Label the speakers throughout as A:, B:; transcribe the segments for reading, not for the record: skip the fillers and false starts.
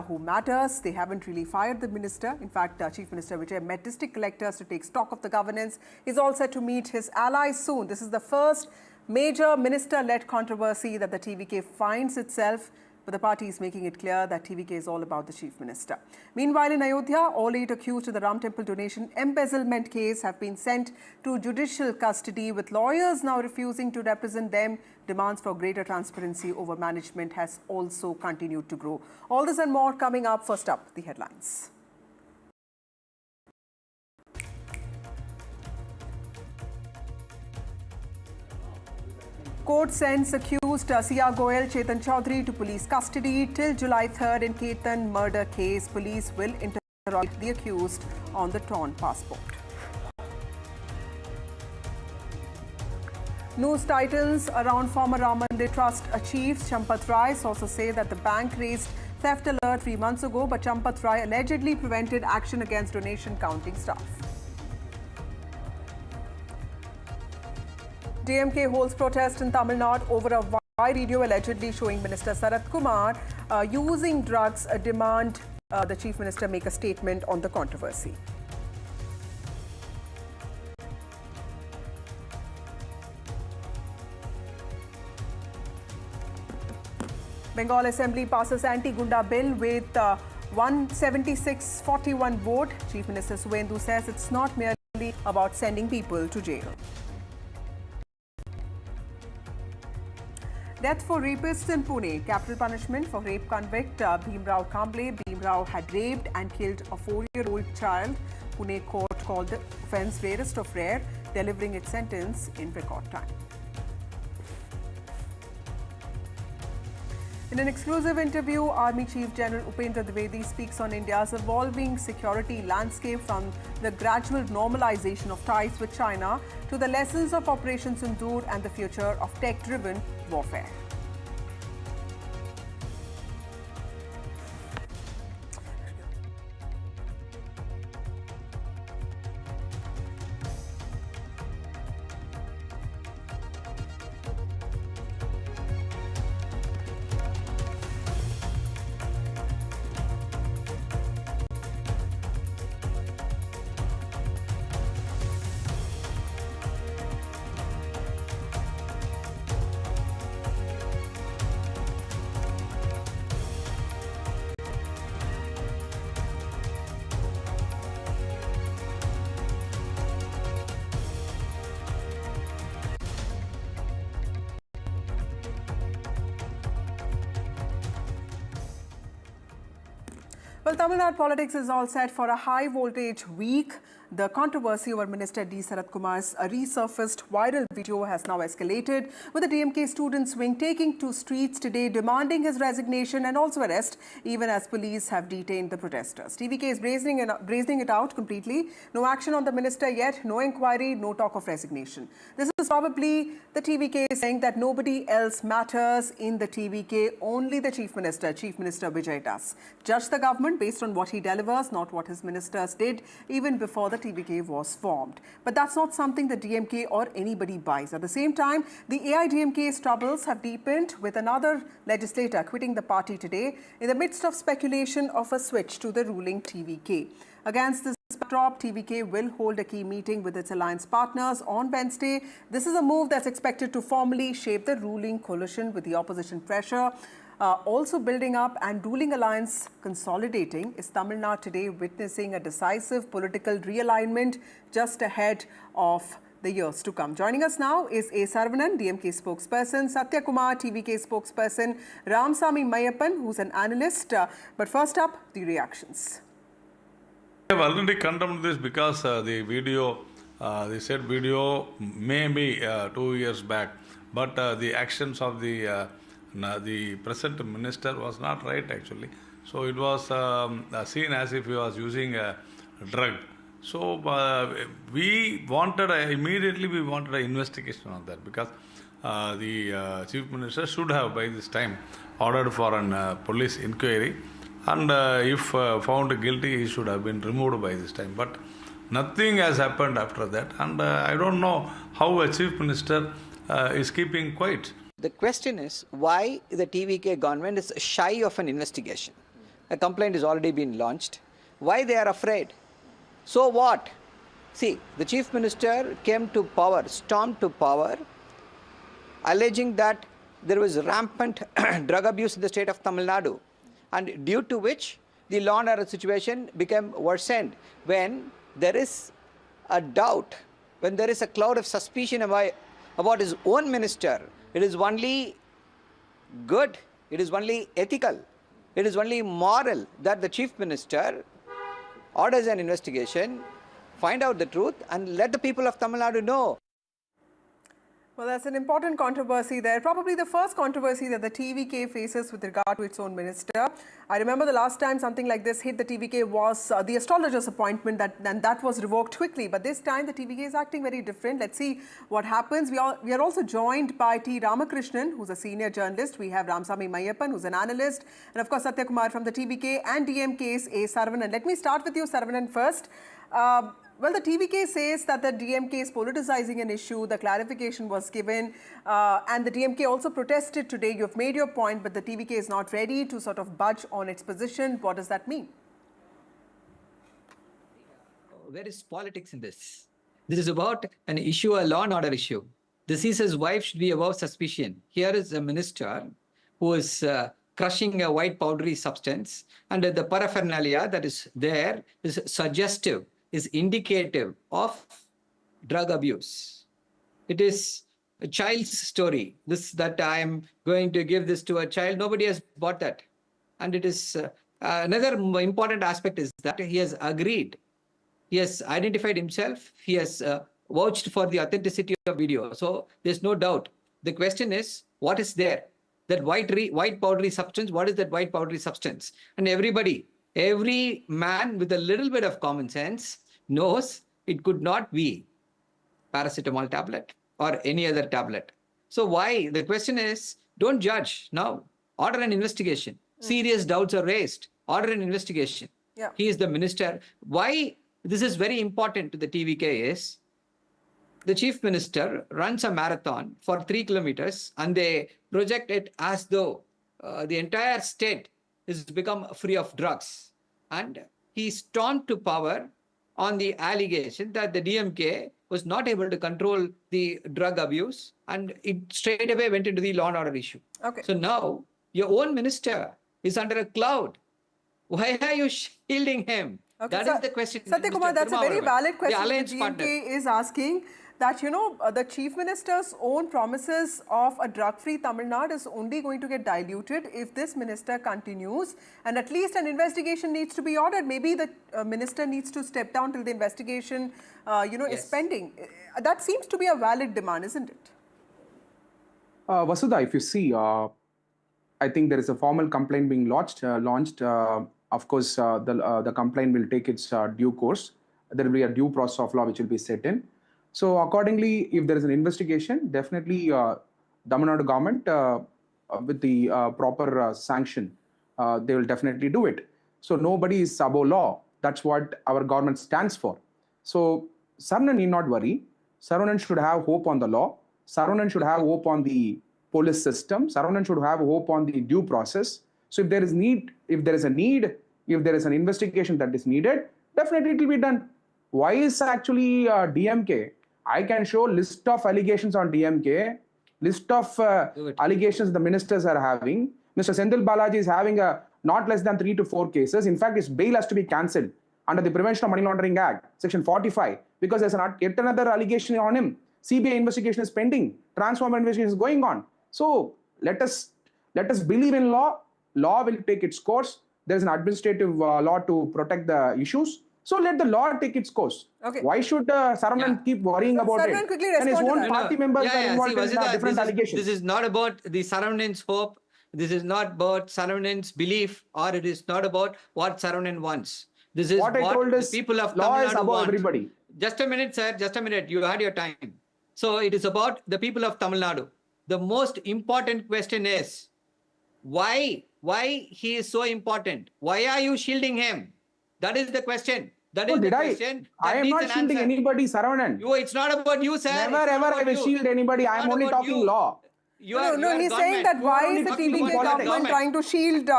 A: who matters. They haven't really fired the minister. In fact, Chief Minister Vijay met district collectors to take stock of the governance. He's all set to meet his allies soon. This is the first major minister-led controversy that the TVK finds itself, but the party is making it clear that TVK is all about the Chief Minister. Meanwhile, in Ayodhya, all 8 accused in the Ram Temple donation embezzlement case have been sent to judicial custody, with lawyers now refusing to represent them. Demands for greater transparency over management has also continued to grow. All this and more coming up. First up, the headlines. Court sends accused Sia Goyal, Chetan Chaudhary to police custody till July 3rd in Ketan murder case. Police will interrogate the accused on the torn passport. News titles around former Ram Mandir Trust chiefs. Champat Rai sources say that the bank raised theft alert 3 months ago, but Champat Rai allegedly prevented action against donation counting staff. DMK holds protest in Tamil Nadu over a viral video allegedly showing Minister Sarath Kumar using drugs. Demand the Chief Minister make a statement on the controversy. Bengal Assembly passes anti-Gunda bill with 176-41 vote. Chief Minister Suvendu says it's not merely about sending people to jail. Death for rapist in Pune. Capital punishment for rape convict Bhimrao Kamble. Bhimrao had raped and killed a 4-year-old child. Pune court called the offence rarest of rare, delivering its sentence in record time. In an exclusive interview, Army Chief General Upendra Dwivedi speaks on India's evolving security landscape, from the gradual normalization of ties with China to the lessons of Operation Sindoor and the future of tech-driven warfare. Well, Tamil Nadu politics is all set for a high-voltage week. The controversy over Minister D. Sarath Kumar's resurfaced viral video has now escalated, with the DMK students' wing taking to streets today demanding his resignation and also arrest, even as police have detained the protesters. TVK is brazening it out completely. No action on the minister yet, no inquiry, no talk of resignation. This is probably the TVK saying that nobody else matters in the TVK, only the Chief Minister Vijay does. Judge the government based on what he delivers, not what his ministers did even before the TVK was formed. But that's not something the DMK or anybody buys. At the same time, the AIDMK's troubles have deepened, with another legislator quitting the party today in the midst of speculation of a switch to the ruling TVK. Against this backdrop, TVK will hold a key meeting with its alliance partners on Wednesday. This is a move that's expected to formally shape the ruling coalition, with the opposition pressure also building up and ruling alliance consolidating. Is Tamil Nadu today witnessing a decisive political realignment just ahead of the years to come? Joining us now is A. Saravanan, DMK spokesperson, Satya Kumar, TVK spokesperson, Ramsamy Mayappan, who's an analyst. But first up, the reactions.
B: I have already condemned this because the video, the said video may be 2 years back, but the actions of the present minister was not right actually. So it was seen as if he was using a drug. So we wanted immediately an investigation on that, because the chief minister should have by this time ordered for an police inquiry, and if found guilty, he should have been removed by this time. But nothing has happened after that, and I don't know how a chief minister is keeping quiet.
C: The question is why the TVK government is shy of an investigation. a complaint has already been launched. Why they are afraid? So what? See, the Chief Minister came to power, stormed to power, alleging that there was rampant drug abuse in the state of Tamil Nadu, and due to which the law and order situation became worsened. When there is a doubt, when there is a cloud of suspicion about his own minister, it is only good, it is only ethical, it is only moral that the Chief Minister orders an investigation, find out the truth, and let the people of Tamil Nadu know.
A: Well, that's an important controversy there. Probably the first controversy that the TVK faces with regard to its own minister. I remember the last time something like this hit the TVK was the astrologer's appointment, and that was revoked quickly. But this time the TVK is acting very different. Let's see what happens. We are also joined by T. Ramakrishnan, who's a senior journalist. We have Ramsamy Mayappan, who's an analyst. And of course, Satya Kumar from the TVK and DMK's A. Saravanan. Let me start with you, Saravanan, first. Well, the TVK says that the DMK is politicizing an issue. The clarification was given, and the DMK also protested today. You've made your point, but the TVK is not ready to sort of budge on its position. What does that mean?
C: Where is politics in this? This is about an issue, a law and order issue. The deceased's wife should be above suspicion. Here is a minister who is crushing a white powdery substance, and the paraphernalia that is there is suggestive, is indicative of drug abuse. It is a child's story. That I am going to give this to a child. Nobody has bought that. And it is another important aspect is that he has agreed. He has identified himself. He has vouched for the authenticity of video. So there's no doubt. The question is, what is there? That white powdery substance, what is that white powdery substance? And every man with a little bit of common sense knows it could not be paracetamol tablet or any other tablet. So why? The question is, don't judge now. Order an investigation. Serious doubts are raised. Order an investigation.
A: Yeah.
C: He is the minister. Why this is very important to the TVK is, the chief minister runs a marathon for 3 kilometers and they project it as though the entire state is become free of drugs. And he stormed to power on the allegation that the DMK was not able to control the drug abuse, and it straight away went into the law and order issue.
A: Okay.
C: So now your own minister is under a cloud. Why are you shielding him?
A: Okay,
C: That is the question.
A: Satya Kumar, that's a very valid question.
C: The
A: The
C: alliance
A: DMK
C: partner.
A: is asking that, the chief minister's own promises of a drug-free Tamil Nadu is only going to get diluted if this minister continues, and at least an investigation needs to be ordered. Maybe the minister needs to step down till the investigation, is pending. That seems to be a valid demand, isn't it?
D: Vasudha, if you see, I think there is a formal complaint being launched. Of course, the complaint will take its due course. There will be a due process of law which will be set in. So accordingly, if there is an investigation, definitely Tamil Nadu government with the proper sanction, they will definitely do it. So nobody is above law. That's what our government stands for. So Saravanan need not worry. Saravanan should have hope on the law. Saravanan should have hope on the police system. Saravanan should have hope on the due process. So if there is an investigation that is needed, definitely it will be done. Why is actually DMK? I can show list of allegations on DMK, list of allegations the ministers are having. Mr. Senthil Balaji is having not less than 3 to 4 cases. In fact, his bail has to be cancelled under the Prevention of Money Laundering Act, Section 45, because there's yet another allegation on him. CBI investigation is pending. Transformer investigation is going on. So let us believe in law. Law will take its course. There is an administrative law to protect the issues. So let the law take its course.
A: Okay.
D: Why should Saravanan keep worrying about
A: Saravanan,
D: it?
A: quickly
D: And his
A: respond to
D: own
A: that.
D: party members are involved in
C: Vasudha,
D: different allegations.
C: This is not about the Saravanan's hope. This is not about Saravanan's belief, or it is not about what Saravanan wants. This is what
D: I told is
C: the people of
D: law
C: Tamil
D: is
C: Nadu
D: above
C: want.
D: everybody.
C: Just a minute, sir. Just a minute. You had your time. So it is about the people of Tamil Nadu. The most important question is, why he is so important? Why are you shielding him? That is the question. That is the question.
D: I am not shielding anybody, Saravanan.
C: It's not about you, sir.
D: Never ever I will shield anybody. I am only talking law.
C: You
A: No,
C: are,
A: no,
C: you are
A: he's saying
C: government.
A: that why
D: only
A: is the
D: talking
A: TVK
D: about
A: government
D: politics.
A: trying to shield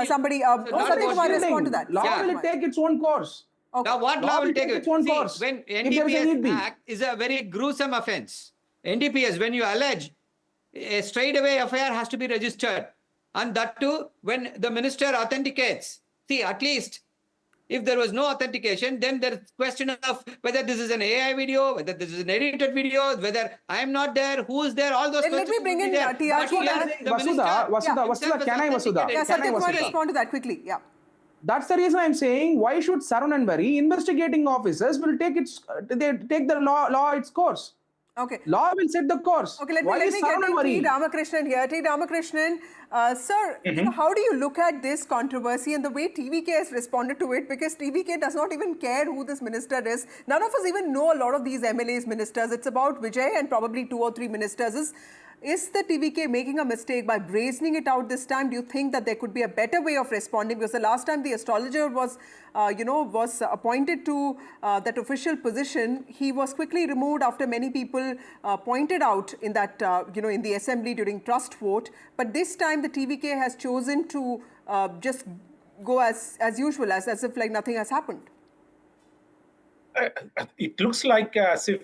A: somebody?
C: So
A: Oh,
C: not
A: Satyakumar,
C: about
A: respond to that.
D: Law
C: Yeah.
D: will take its own course.
A: Okay.
C: Now, what
D: Law
C: law
D: will
C: will
D: take
C: take
D: its own
C: See,
D: course.
C: when
D: If there is a need
C: NDPS
D: be.
C: Act is a very gruesome offense. NDPS, when you allege, a straightaway FIR has to be registered. And that too, when the minister authenticates. See, at least if there was no authentication, then there is question of whether this is an AI video, whether this is an edited video, whether I am not there, who is there, all those
A: Let me
C: questions
A: bring
C: will be
A: in
C: there.
A: TRK.
C: But
D: That's what
C: here,
D: I'm saying.
C: the
D: Vasudha,
C: minister
D: Vasudha,
C: himself
D: can I,
C: has
D: Vasudha?
A: Yeah,
C: authenticated.
D: Can I,
A: Satyakumar,
D: Vasudha?
A: respond to that quickly. Yeah.
D: That's the reason I'm saying why should Sarun and Bari investigating officers will take they take the law its course.
A: Okay.
D: Law will set the course.
A: Okay, let
D: Why
A: me
D: is
A: get
D: Sarun and
A: in T.
D: Bari?
A: Ramakrishnan here. T. Ramakrishnan, sir, how do you look at this controversy and the way TVK has responded to it? Because TVK does not even care who this minister is. None of us even know a lot of these MLAs, ministers. It's about Vijay and probably 2 or 3 ministers. Is the TVK making a mistake by brazening it out this time? Do you think that there could be a better way of responding? Because the last time the astrologer was, was appointed to that official position, he was quickly removed after many people pointed out in that, in the assembly during trust vote. But this time the TVK has chosen to just go as usual, as if like nothing has happened.
E: It looks like as if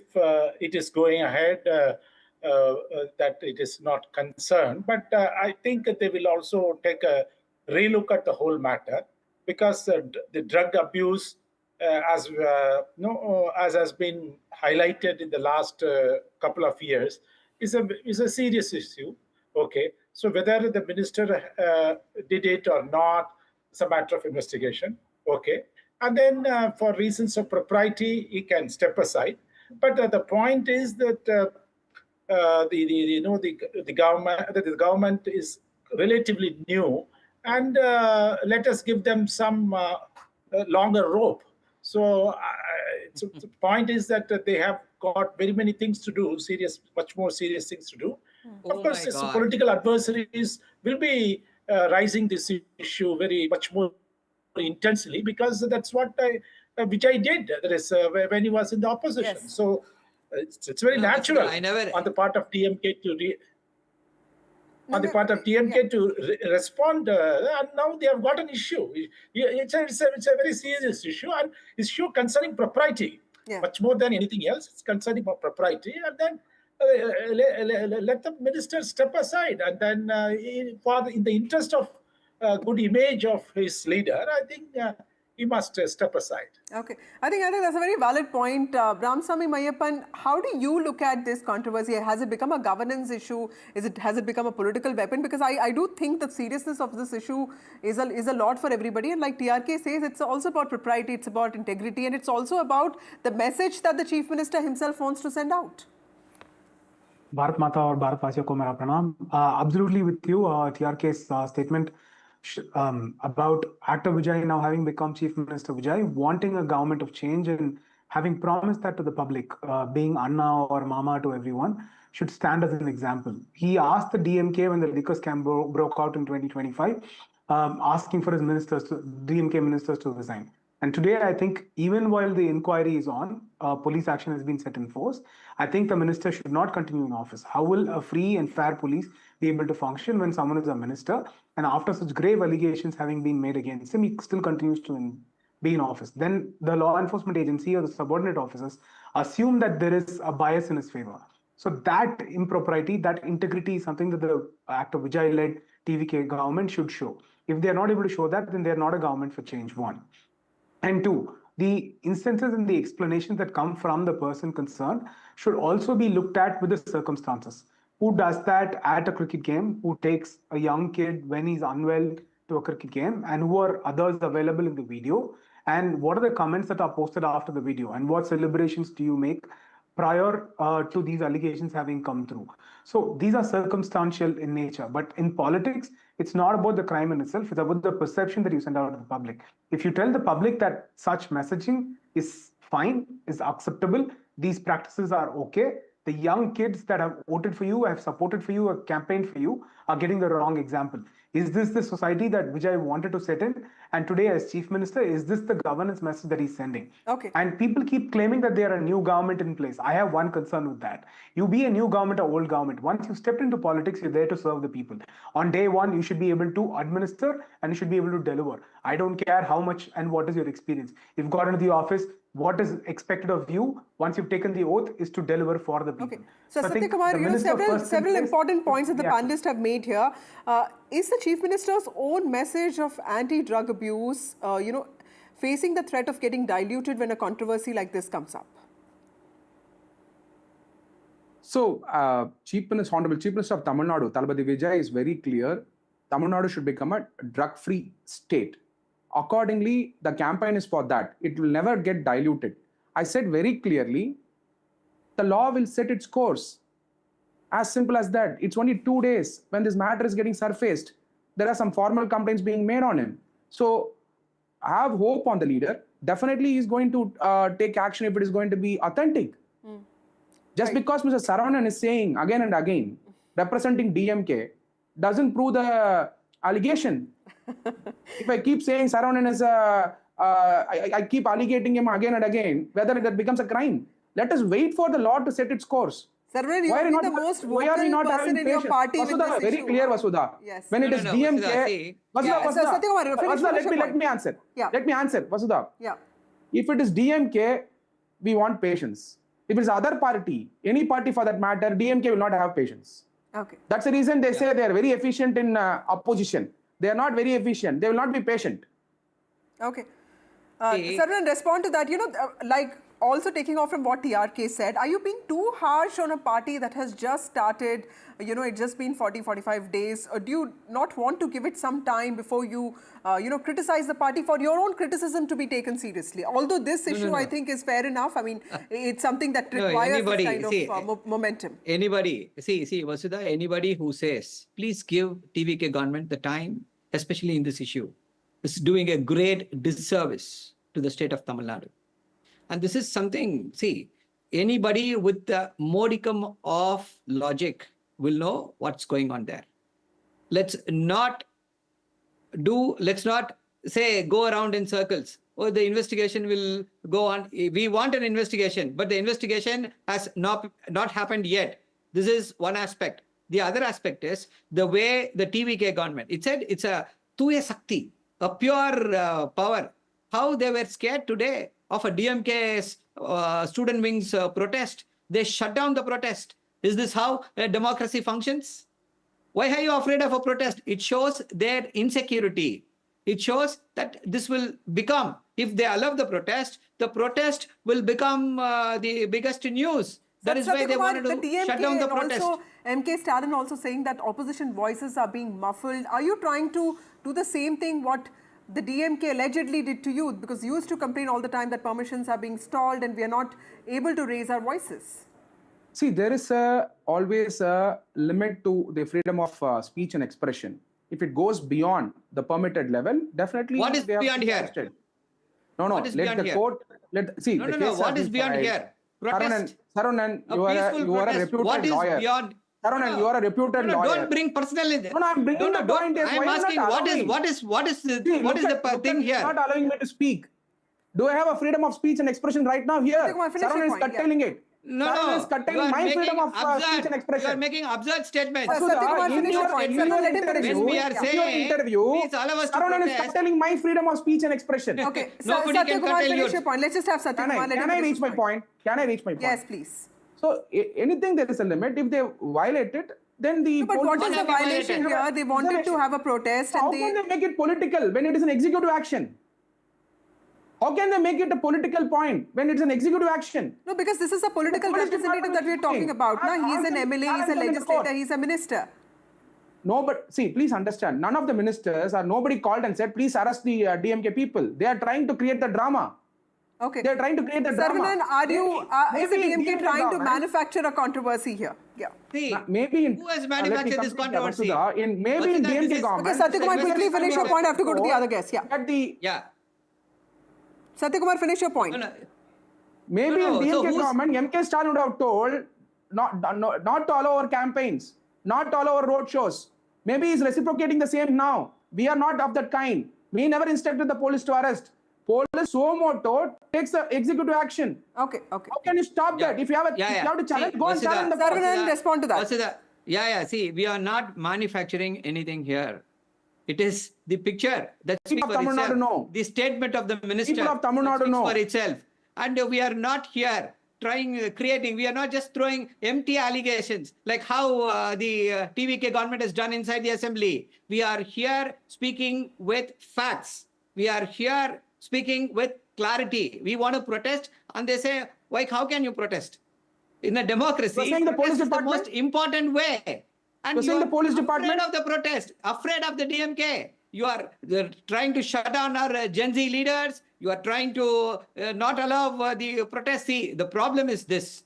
E: it is going ahead, that it is not concerned. But I think that they will also take a relook at the whole matter, because the drug abuse, as has been highlighted in the last couple of years, is a serious issue. Okay, so whether the minister did it or not, it's a matter of investigation. Okay, and then for reasons of propriety, he can step aside. But the point is that the government is relatively new, and let us give them some longer rope. So the point is that they have got very many things to do, much more serious things to do. Of
C: Oh
E: course,
C: my
E: some
C: God.
E: political adversaries will be raising this issue very much more intensely, because that's what Vijay did. That is when he was in the opposition.
A: Yes.
E: So it's very natural
C: I never.
E: on the part of DMK to respond, and now they have got an issue. It's a very serious issue, and issue concerning propriety,
A: Yeah.
E: much more than anything else. It's concerning propriety, and then let the minister step aside, and then in the interest of good image of his leader, I think he must step aside.
A: Okay. I think that's a very valid point. Ramsamy Mayappan, how do you look at this controversy? Has it become a governance issue? Has it become a political weapon? Because I do think the seriousness of this issue is a lot for everybody. And like TRK says, it's also about propriety, it's about integrity, and it's also about the message that the Chief Minister himself wants to send out.
F: Bharat Mata or Bharat Vasya ko mera pranam. Absolutely with you, TRK's statement about Actor Vijay now having become Chief Minister Vijay, wanting a government of change and having promised that to the public, being Anna or Mama to everyone, should stand as an example. He asked the DMK when the liquor scam broke out in 2025, asking for his DMK ministers to resign. And today, I think, even while the inquiry is on, police action has been set in force. I think the minister should not continue in office. How will a free and fair police be able to function when someone is a minister, and after such grave allegations having been made against him, he still continues to be in office? Then the law enforcement agency or the subordinate officers assume that there is a bias in his favor. So that impropriety, that integrity is something that the Actor Vijay-led TVK government should show. If they are not able to show that, then they are not a government for change, one. And two, the instances and the explanations that come from the person concerned should also be looked at with the circumstances. Who does that at a cricket game? Who takes a young kid when he's unwell to a cricket game? And who are others available in the video? And what are the comments that are posted after the video? And what celebrations do you make prior to these allegations having come through? So these are circumstantial in nature. But in politics, it's not about the crime in itself. It's about the perception that you send out to the public. If you tell the public that such messaging is fine, is acceptable, these practices are okay, the young kids that have voted for you, have supported for you, have campaigned for you, are getting the wrong example. Is this the society that Vijay wanted to set in? And today, as Chief Minister, is this the governance message that he's sending?
A: Okay.
F: And people keep claiming that there are a new government in place. I have one concern with that. You be a new government or old government. Once you step into politics, you're there to serve the people. On day one, you should be able to administer and you should be able to deliver. I don't care how much and what is your experience. You've got into the office, what is expected of you once you've taken the oath is to deliver for the people.
A: Okay. So
F: I think
A: Satyakumar,
F: the Minister of First
A: several
F: Place-
A: important points that the
F: Yeah.
A: panelists have made here. Is the Chief Minister's own message of anti-drug abuse, facing the threat of getting diluted when a controversy like this comes up?
D: So, Honorable Chief Minister of Tamil Nadu, Thalapathy Vijay, is very clear. Tamil Nadu should become a drug-free state. Accordingly, the campaign is for that. It will never get diluted. I said very clearly, the law will set its course. As simple as that. It's only 2 days when this matter is getting surfaced. There are some formal complaints being made on him. So, I have hope on the leader. Definitely, he's going to take action if it is going to be authentic. Just because Mr. Saravanan is saying again and again, representing DMK, doesn't prove the allegation. If I keep saying Saravanan is I keep alligating him again and again, whether that becomes a crime. Let us wait for the law to set its course.
A: Saravanan, you
D: Why
A: are
D: are
A: the most
D: why are we
A: vocal
D: not
A: person
D: having
A: in your
D: patience?
A: party with
D: Vasudha,
A: this
D: very
A: issue.
D: clear, Vasudha.
A: Yes.
D: When it
C: No,
D: is
C: no,
D: DMK,
C: Vasudha, see.
A: Yeah, so Satyakumar, finish your
D: let
A: point.
D: me answer.
A: Yeah.
D: Let me answer, Vasudha.
A: Yeah.
D: If it is DMK, we want patience. If it's other party, any party for that matter, DMK will not have patience.
A: Okay.
D: That's the reason they say they are very efficient in opposition. They are not very efficient. They will not be patient.
A: Okay.
C: See-
A: Saravanan, respond to that. Like also taking off from what TRK said, are you being too harsh on a party that has just started? It's just been 40, 45 days. Or do you not want to give it some time before you, criticize the party for your own criticism to be taken seriously? Although this issue, I think, is fair enough. I mean, it's something that requires this kind of momentum.
C: Anybody, see, Vasudha, anybody who says, please give TVK government the time, especially in this issue, is doing a great disservice to the state of Tamil Nadu. And this is something, see, anybody with the modicum of logic will know what's going on there. Let's not say go around in circles. Oh, the investigation will go on. We want an investigation, but the investigation has not happened yet. This is one aspect. The other aspect is the way the TVK government, it said it's a Tuya Sakti, a pure power. How they were scared today of a DMK's student wings protest. They shut down the protest. Is this how a democracy functions? Why are you afraid of a protest? It shows their insecurity. It shows that this will become, if they allow the protest will become the biggest news. That is why they wanted to shut down the protest.
A: Also, MK Stalin also saying that opposition voices are being muffled. Are you trying to do the same thing what the DMK allegedly did to you? Because you used to complain all the time that permissions are being stalled and we are not able to raise our voices.
D: See, there is always a limit to the freedom of speech and expression. If it goes beyond the permitted level, definitely.
C: What is
D: they have
C: beyond
D: to be
C: here?
D: arrested. No.
C: What is
D: let
C: beyond
D: the
C: here?
D: court. See.
C: No,
D: the
C: no.
D: case
C: What
D: has
C: is
D: been
C: beyond
D: filed.
C: here? Protest.
D: Sarunan,
C: A
D: you are
C: peaceful
D: a
C: protest.
D: reputed
C: What is
D: lawyer.
C: beyond?
D: Sarunan, you are a reputed
C: No,
D: lawyer.
C: don't bring personal in there.
D: No, I'm bringing the point. Yes,
C: I'm
D: why are you
C: asking
D: not
C: what is
D: allowing?
C: the thing here?
D: Not allowing me to speak. Do I have a freedom of speech and expression right now here?
A: Satyakumar, finish your
D: Sarunan is
A: point,
D: curtailing it.
C: No,
D: Sarunan is curtailing my freedom of speech and expression.
C: You are making absurd statements.
A: Satyakumar, finish your point. Sarunan, let him finish.
C: When we are saying, please allow us to
D: Sarunan is
C: protest.
D: curtailing my freedom of speech and expression.
A: Okay,
C: Nobody can
A: Satyakumar,
C: curtail
A: finish
C: yours.
A: your point. Let's just have Satyakumar.
D: Can I reach my point? Can I reach my point?
A: Yes, please.
D: So, anything there is a limit. If they violate it, then the.
A: But what is the
C: What have you
A: violation
C: violated?
A: here? They wanted to have a protest
D: How
A: and
D: can they make it political when it is an executive action? How can they make it a political point when it's an executive action?
A: No, because this is a political
D: police
A: representative that we're talking about.
D: department
A: Na? He's an
D: is
A: MLA, he's a
D: in the
A: legislator,
D: court.
A: he's a minister.
D: No, but see, please understand. None of the ministers or nobody called and said, please arrest the DMK people. They are trying to create the drama.
A: Okay.
D: They are trying to create the
A: Saravanan,
D: drama.
A: is the DMK trying to
D: government-
A: manufacture a controversy here? Yeah.
C: See,
D: Maybe in,
C: who has
D: let me
C: manufactured this
D: complete,
C: controversy?
D: Vasudha, in maybe in
C: Vasudha,
D: DMK
C: this is-
D: government.
A: Okay, Satyakumar, quickly finish your point. I have to go to the other guest. Yeah.
D: At the
C: Yeah.
A: Satyakumar, finish your point.
C: No.
D: maybe
C: No,
D: in
C: so
D: DMK
C: who's-
D: government, MK Stalin would have told, not all our campaigns, not all our road shows. Maybe he's reciprocating the same now. We are not of that kind. We never instructed the police to arrest. Police suo moto takes the executive action.
A: Okay.
D: How can you stop that? If you have to challenge, go and challenge the police.
A: Saravanan, respond to that.
C: See, we are not manufacturing anything here. It is the picture that speaks
D: People
C: for
D: of Tamil
C: itself.
D: Nadu know.
C: The statement of the minister
D: People of Tamil Nadu
C: speaks
D: know.
C: for itself. And we are not here creating, we are not just throwing empty allegations like how the TVK government has done inside the assembly. We are here speaking with facts. We are here speaking with clarity. We want to protest and they say, why, how can you protest? In a democracy,
D: You're saying the police
C: protest is the
D: department?
C: most important way. And
D: You're saying the police department?
C: afraid of the protest, afraid of the DMK. You are trying to shut down our Gen Z leaders. You are trying to not allow the protest. See, the problem is this.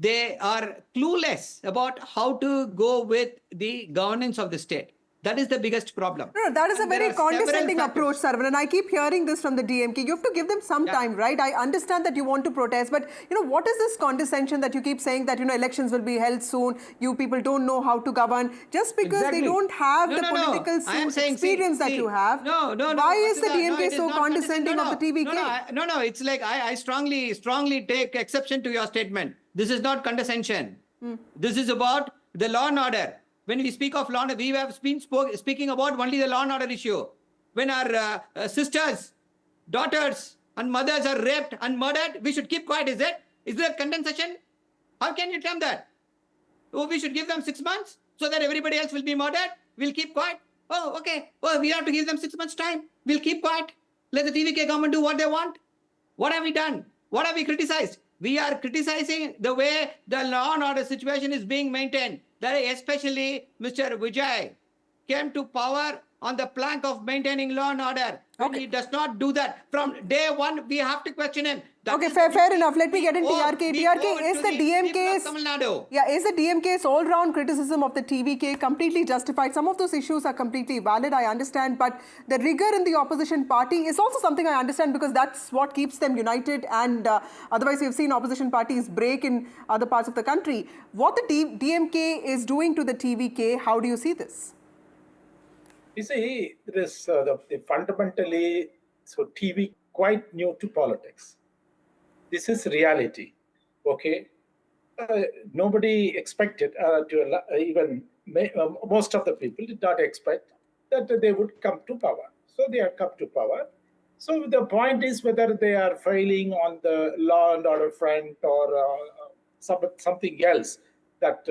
C: They are clueless about how to go with the governance of the state. That is the biggest problem.
A: No, that is a very condescending approach, Saravanan. I keep hearing this from the DMK. You have to give them some time, right? I understand that you want to protest, but what is this condescension that you keep saying that elections will be held soon? You people don't know how to govern just because they don't have the political experience that you have. Why is the DMK so condescending of the TVK?
C: No. It's like I strongly take exception to your statement. This is not condescension. This is about the law and order. When we speak of law and order, we have been speaking about only the law and order issue. When our sisters, daughters and mothers are raped and murdered, we should keep quiet, is it? Is there condescension? How can you tell that? Oh, we should give them 6 months so that everybody else will be murdered? We'll keep quiet? Oh, okay. Well, we have to give them 6 months time. We'll keep quiet. Let the TVK government do what they want. What have we done? What have we criticized? We are criticizing the way the law and order situation is being maintained. That especially Mr. Vijay came to power on the plank of maintaining law and order. When he does not do that, from day one, we have to question him.
A: Okay, fair enough. Let me get in TRK. TRK, is the DMK's is the DMK's all-round criticism of the TVK completely justified? Some of those issues are completely valid, I understand, but the rigor in the opposition party is also something I understand because that's what keeps them united, and otherwise we've seen opposition parties break in other parts of the country. What the DMK is doing to the TVK, how do you see this?
E: You see, there is fundamentally, TV quite new to politics. This is reality, okay? Nobody expected, even most of the people did not expect that they would come to power. So they have come to power. So the point is whether they are failing on the law and order front or something else that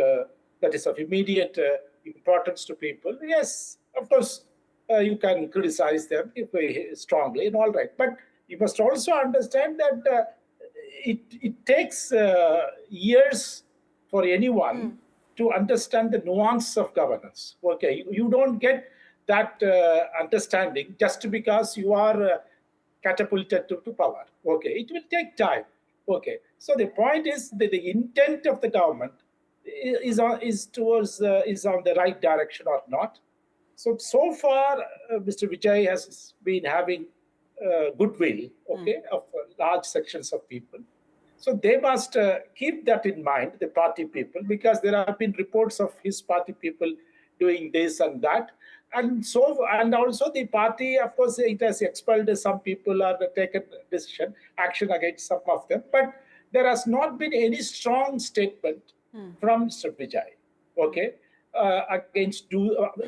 E: is of immediate importance to people. Yes, of course, you can criticize them strongly and all right. But you must also understand that it takes years for anyone to understand the nuance of governance. Okay, you don't get that understanding just because you are catapulted to power. Okay, it will take time. Okay, so the point is that the intent of the government is on the right direction or not. So far, Mr. Vijay has been having goodwill, of large sections of people. So they must keep that in mind, the party people, because there have been reports of his party people doing this and that. And also the party, of course, it has expelled some people or taken action against some of them. But there has not been any strong statement from Mr. Vijay,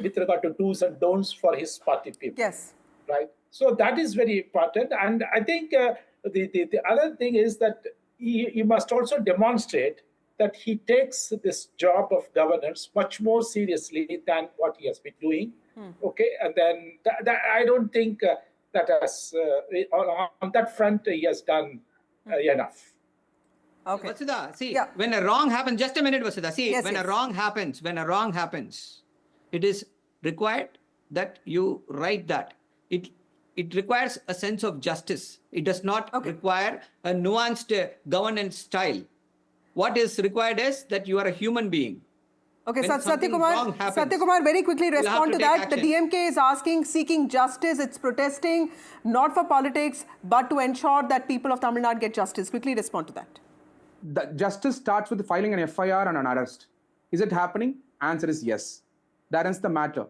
E: with regard to do's and don'ts for his party people.
A: Yes.
E: Right. So that is very important. And I think the other thing is that he must also demonstrate that he takes this job of governance much more seriously than what he has been doing. Okay. And then I don't think that on that front he has done enough.
C: Okay. Vasudha, see, when a wrong happens, just a minute, Vasudha. See, when a wrong happens, it is required that you write that. It requires a sense of justice. It does not require a nuanced governance style. What is required is that you are a human being.
A: Okay, Satyakumar, very quickly respond to that. The DMK is seeking justice. It's protesting not for politics, but to ensure that people of Tamil Nadu get justice. Quickly respond to that.
D: the justice starts with filing an FIR and an arrest. Is it happening? Answer is yes. That ends the matter.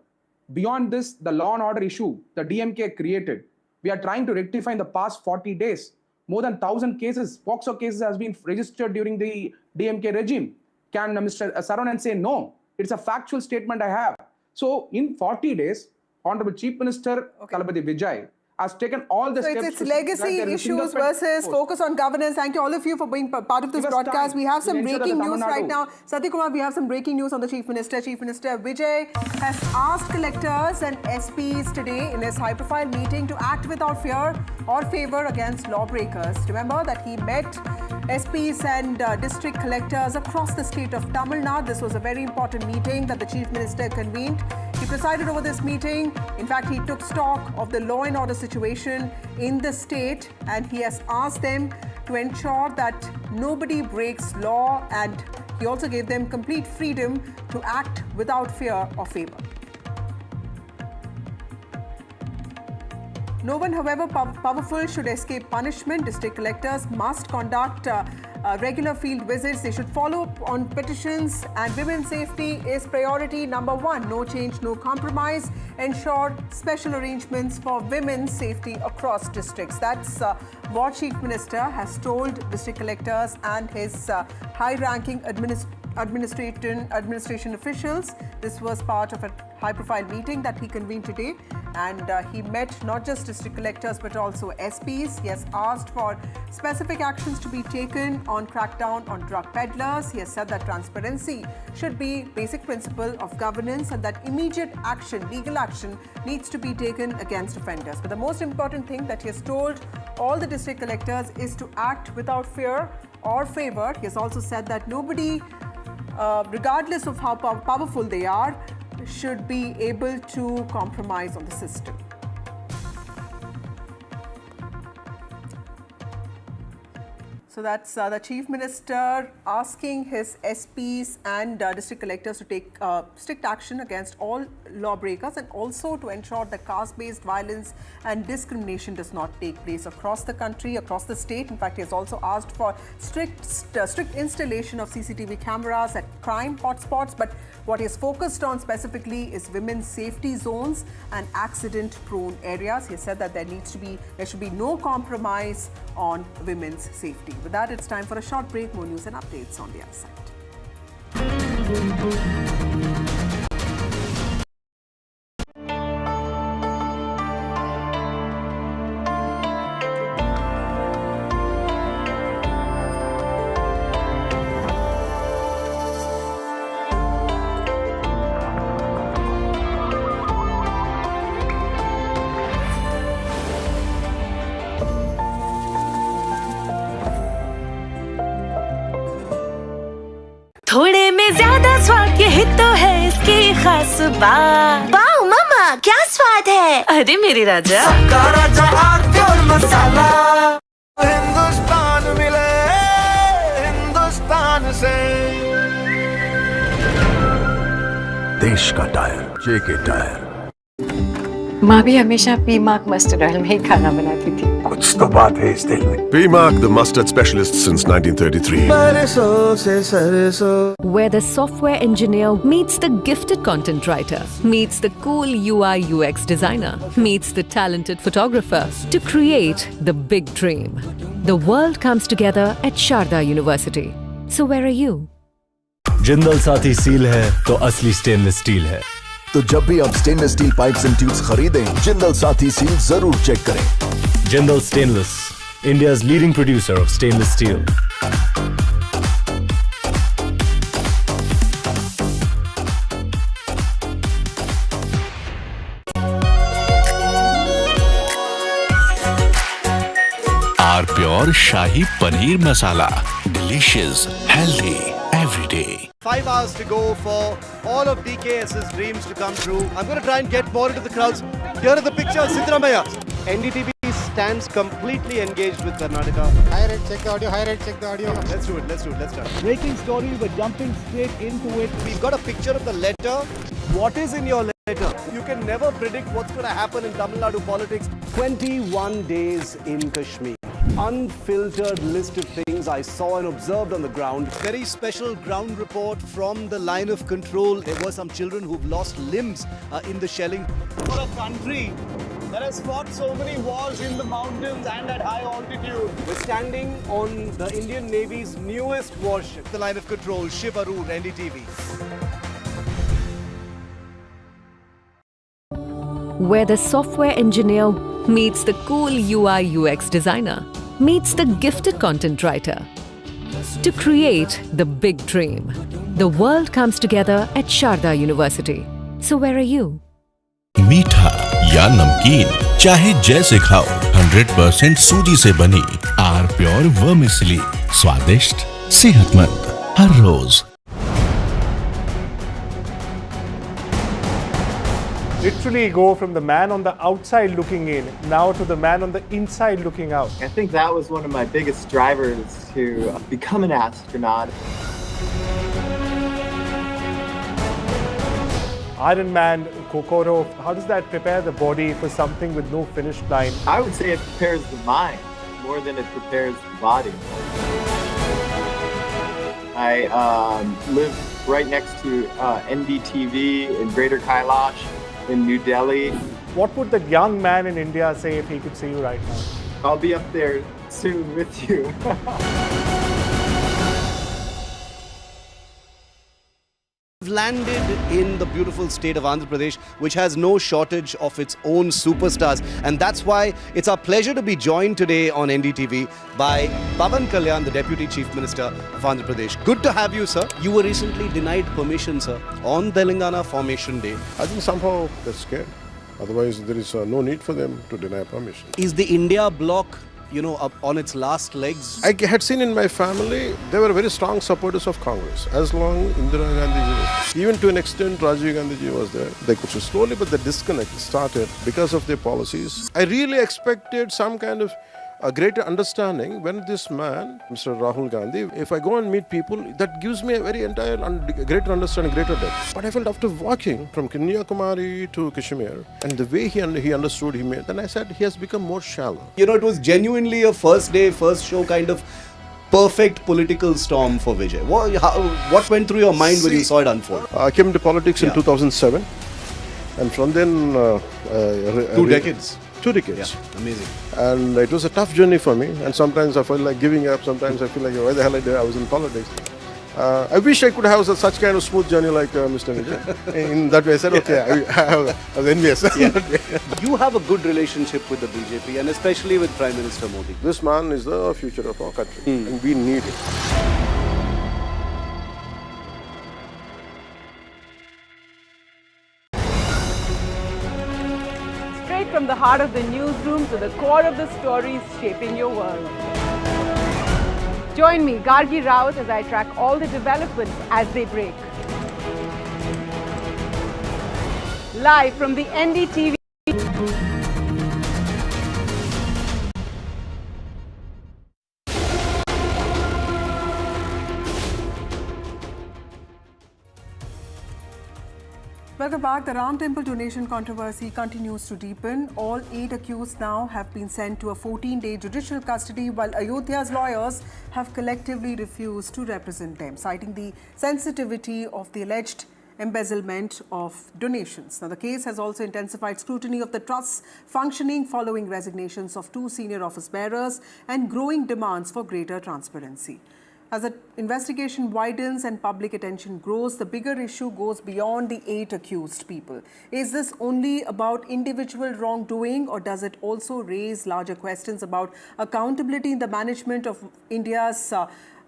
D: Beyond this, the law and order issue the DMK created, we are trying to rectify in the past 40 days. More than 1,000 cases, POXO cases has been registered during the DMK regime. Can Mr. Saravanan say no? It's a factual statement I have. So in 40 days, Honorable Chief Minister Talapati Vijay has taken all the steps.
A: It's legacy issues versus focus on governance. Thank you all of you for being part of this broadcast. We have some breaking news right now. Satyakumar, we have some breaking news on the Chief Minister. Chief Minister Vijay has asked collectors and SPs today in his high-profile meeting to act without fear or favor against lawbreakers. Remember that he met SPs and district collectors across the state of Tamil Nadu. This was a very important meeting that the Chief Minister convened. He presided over this meeting. In fact, he took stock of the law and order situation in the state, and he has asked them to ensure that nobody breaks law, and he also gave them complete freedom to act without fear or favor. No one, however powerful, should escape punishment. District collectors must conduct regular field visits. They should follow up on petitions, and women's safety is priority number one. No change, no compromise. Ensure special arrangements for women's safety across districts. That's what Chief Minister has told district collectors and his high-ranking administration officials. This was part of a high-profile meeting that he convened today, and he met not just district collectors but also SPs. He has asked for specific actions to be taken on crackdown on drug peddlers. He has said that transparency should be basic principle of governance and that immediate action, legal action, needs to be taken against offenders. But the most important thing that he has told all the district collectors is to act without fear or favor. He has also said that nobody, regardless of how powerful they are, should be able to compromise on the system. So that's the Chief Minister asking his SPs and district collectors to take strict action against all lawbreakers and also to ensure that caste-based violence and discrimination does not take place across the country, across the state. In fact, he has also asked for strict installation of CCTV cameras at crime hotspots. But what he is focused on specifically is women's safety zones and accident-prone areas. He said that there should be no compromise on women's safety. With that, it's time for a short break. More news and updates on the other side.
G: थोड़े में ज्यादा स्वाद यही तो है इसकी खास बात। वाओ मामा, क्या स्वाद है? अरे मेरे राजा, सबका राजा आरती और मसाला। हिंदुस्तान मिले हिंदुस्तान से।
H: देश का टायर, जेके टायर।
I: माँ भी हमेशा पी-मार्क मस्टर्ड ऑयल में ही खाना बनाती थी।
H: कुछ तो बात है इस दिल में। P-Mark, the mustard specialist since 1933.
J: Where the software engineer meets the gifted content writer, meets the cool UI UX designer, meets the talented photographer to create the big dream. The world comes together at Chanda University. So where are you?
K: Jindal Saathi seal है तो असली stainless steel है।
H: तो जब भी आप stainless steel pipes and tubes खरीदें, Jindal Saathi seal जरूर चेक करें।
K: Jindal stainless, India's leading producer of stainless steel.
L: R pure shahi paneer masala, delicious, healthy every day.
M: 5 hours to go for all of DKS's dreams to come true. I'm going to try and get more into the crowds. Here are the pictures, Siddaramaiah. NDTV stands completely engaged with Karnataka.
N: High rate, check the audio. High rate, check the audio.
M: Let's do it. Let's start. Breaking story, we're jumping straight into it. We've got a picture of the letter. What is in your letter? You can never predict what's going to happen in Tamil Nadu politics. 21 days in Kashmir. unfiltered list of things I saw and observed on the ground. Very special ground report from the line of control. There were some children who've lost limbs in the shelling. For a country that has fought so many wars in the mountains and at high altitude, we're standing on the Indian Navy's newest warship. The line of control, Shiv Arun, NDTV.
J: Where the software engineer meets the cool UI UX designer, meets the gifted content writer. To create the big dream, the world comes together at Chanda University. So where are you?
L: मीठा या नमकीन, चाहे जैसे खाओ, 100% सूजी से बनी are pure vermicelli, स्वादिष्ट, सेहतमंद, हर रोज।
O: Literally go from the man on the outside looking in now to the man on the inside looking out.
P: I think that was one of my biggest drivers to become an astronaut.
O: Iron Man, Kokoro, how does that prepare the body for something with no finish line?
P: I would say it prepares the mind more than it prepares the body. I live right next to NDTV in Greater Kailash in New Delhi.
O: What would the young man in India say if he could see you right now?
P: I'll be up there soon with you.
M: Landed in the beautiful state of Andhra Pradesh, which has no shortage of its own superstars. And that's why it's our pleasure to be joined today on NDTV by Pawan Kalyan, the Deputy Chief Minister of Andhra Pradesh. Good to have you, sir. You were recently denied permission, sir, on Telangana Formation Day.
Q: I think somehow they're scared. Otherwise, there is no need for them to deny permission.
M: Is the India bloc, up on its last legs?
Q: I had seen in my family, they were very strong supporters of Congress. As long Indira Gandhi was, even to an extent Rajiv Gandhi ji was there, they could slowly, but the disconnect started because of their policies. I really expected some kind of a greater understanding when this man, Mr. Rahul Gandhi, if I go and meet people, that gives me a very greater understanding, greater depth. But I felt after walking from Kanyakumari to Kashmir, and the way he understood, then I said he has become more shallow.
M: It was genuinely a first day, first show kind of perfect political storm for Vijay. What went through your mind when you saw it unfold?
Q: I came into politics in 2007, and from then...
M: 2 decades.
Q: 2 decades.
M: Yeah, amazing.
Q: And it was a tough journey for me. And sometimes I felt like giving up. Sometimes I feel like, why the hell I was in politics. I wish I could have such kind of smooth journey like Mr. Vijay. In that way, I said, okay, I was envious.
M: Yeah. You have a good relationship with the BJP and especially with Prime Minister Modi.
Q: This man is the future of our country and we need it.
R: From the heart of the newsroom to the core of the stories shaping your world. Join me, Gargi Raut, as I track all the developments as they break. Live from the NDTV.
A: Welcome back. The Ram Temple donation controversy continues to deepen. All 8 accused now have been sent to a 14-day judicial custody, while Ayodhya's lawyers have collectively refused to represent them, citing the sensitivity of the alleged embezzlement of donations. Now, the case has also intensified scrutiny of the trust's functioning following resignations of 2 senior office bearers and growing demands for greater transparency. As the investigation widens and public attention grows, the bigger issue goes beyond the 8 accused people. Is this only about individual wrongdoing, or does it also raise larger questions about accountability in the management of India's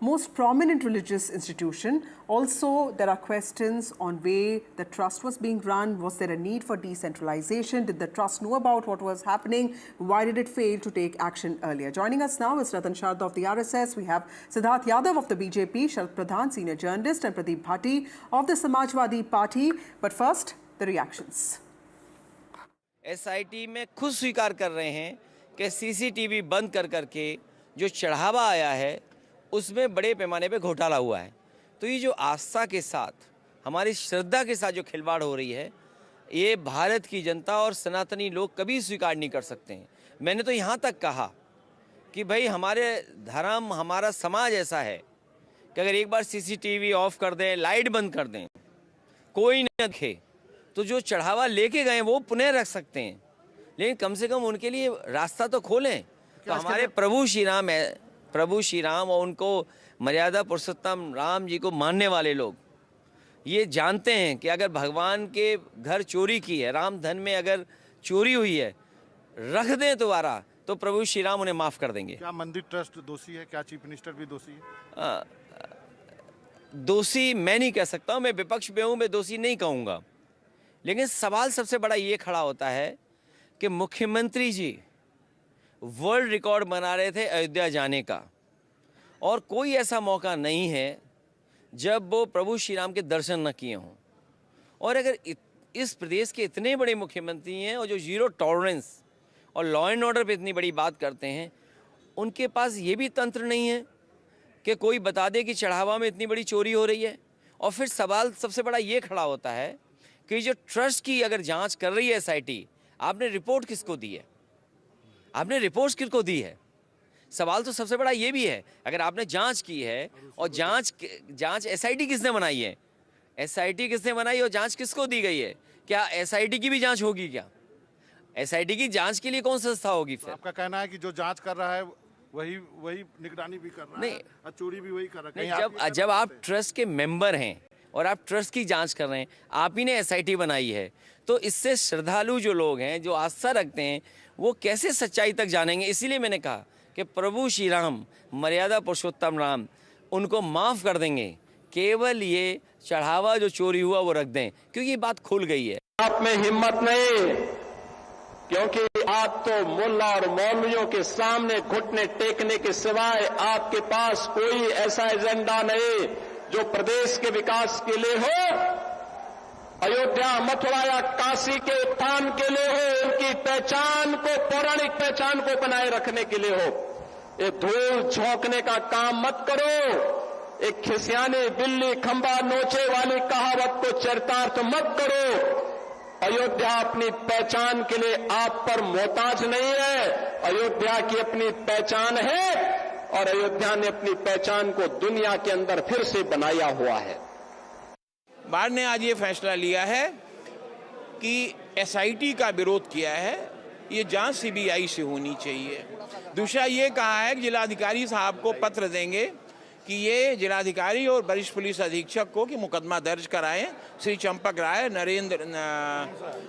A: most prominent religious institution? Also, there are questions on way the trust was being run. Was there a need for decentralization? Did the trust know about what was happening? Why did it fail to take action earlier? Joining us now is Ratan Sharda of the RSS. We have Siddharth Yadav of the BJP, Sharad Pradhan, senior journalist, and Pradeep Bhati of the Samajwadi Party. But first, the reactions.
S: SIT में खुद स्वीकार कर रहे हैं कि CCTV बंद कर करके जो चढ़ावा आया है उसमें बड़े पैमाने पे घोटाला हुआ है। तो ये जो आस्था के साथ, हमारी श्रद्धा के साथ जो खिलवाड़ हो रही है, ये भारत की जनता और सनातनी लोग कभी स्वीकार नहीं कर सकते हैं। मैंने तो यहाँ तक कहा कि भाई हमारे धर्म, हमारा समाज ऐसा है कि अगर एक बार सीसीटीवी ऑफ कर दें, लाइट बंद कर दें, कोई न रखे, तो जो चढ़ावा लेके गए वो पुनः रख सकते हैं, लेकिन कम से कम उनके लिए रास्ता तो खोलें। तो हमारे प्रभु श्री राम और उनको मर्यादा पुरुषोत्तम राम जी को मानने वाले लोग ये जानते हैं कि अगर भगवान के घर चोरी की है, राम धन में अगर चोरी हुई है, रख दें दोबारा, तो प्रभु श्री राम उन्हें माफ़ कर देंगे।
N: क्या मंदिर ट्रस्ट दोषी है? क्या चीफ मिनिस्टर भी दोषी है?
S: दोषी मैं नहीं कह सकता हूँ, मैं विपक्ष में हूँ, मैं दोषी नहीं कहूँगा। लेकिन सवाल सबसे बड़ा ये खड़ा होता है कि मुख्यमंत्री जी वर्ल्ड रिकॉर्ड बना रहे थे अयोध्या जाने का, और कोई ऐसा मौका नहीं है जब वो प्रभु श्री राम के दर्शन न किए हों। और अगर इस प्रदेश के इतने बड़े मुख्यमंत्री हैं और जो जीरो टॉलरेंस और लॉ एंड ऑर्डर पे इतनी बड़ी बात करते हैं, उनके पास ये भी तंत्र नहीं है कि कोई बता दे कि चढ़ावा में इतनी बड़ी चोरी हो रही है। और फिर सवाल सबसे बड़ा ये खड़ा होता है कि जो ट्रस्ट की अगर जांच कर रही है एसआईटी, आपने रिपोर्ट किसको दी है? आपने रिपोर्ट किसको दी है? सवाल तो सबसे बड़ा ये भी है, अगर आपने जांच की है और जांच एसआईटी किसने बनाई है? एसआईटी किसने बनाई और जांच किसको दी गई है? क्या एसआईटी की भी जांच होगी? क्या एसआईटी की जांच के लिए कौन संस्था होगी? फिर
N: आपका कहना है कि जो जांच कर रहा है वही निगरानी भी कर रहा है और चोरी भी वही कर रहा है।
S: जब आप ट्रस्ट के मेंबर हैं और आप ट्रस्ट की जांच कर रहे हैं, आप ही ने एसआईटी बनाई है, तो इससे श्रद्धालु जो लोग हैं, जो आस्था रखते हैं, वो कैसे सच्चाई तक जानेंगे? इसीलिए मैंने कहा कि प्रभु श्री राम, मर्यादा पुरुषोत्तम राम, उनको माफ़ कर देंगे, केवल ये चढ़ावा जो चोरी हुआ वो रख दें, क्योंकि ये बात खुल गई है।
T: आप में हिम्मत नहीं, क्योंकि आप तो मुल्ला और मौलवियों के सामने घुटने टेकने के सिवाय आपके पास कोई ऐसा एजेंडा नहीं जो प्रदेश के विकास के लिए हो, अयोध्या, मथुरा या काशी के उत्थान के लिए हो, उनकी पहचान को, पौराणिक पहचान को बनाए रखने के लिए हो। ये धूल झोंकने का काम मत करो, एक खिसियानी बिल्ली खंबा नोचे वाली कहावत को चरितार्थ मत करो। अयोध्या अपनी पहचान के लिए आप पर मोहताज नहीं है, अयोध्या की अपनी पहचान है और अयोध्या ने अपनी पहचान को दुनिया के अंदर फिर से बनाया हुआ है।
U: बार ने आज ये फैसला लिया है कि एसआईटी का विरोध किया है, ये जांच सीबीआई से होनी चाहिए। दूसरा ये कहा है कि जिलाधिकारी साहब को पत्र देंगे कि ये जिलाधिकारी और वरिष्ठ पुलिस अधीक्षक को कि मुकदमा दर्ज कराएं श्री चंपक राय,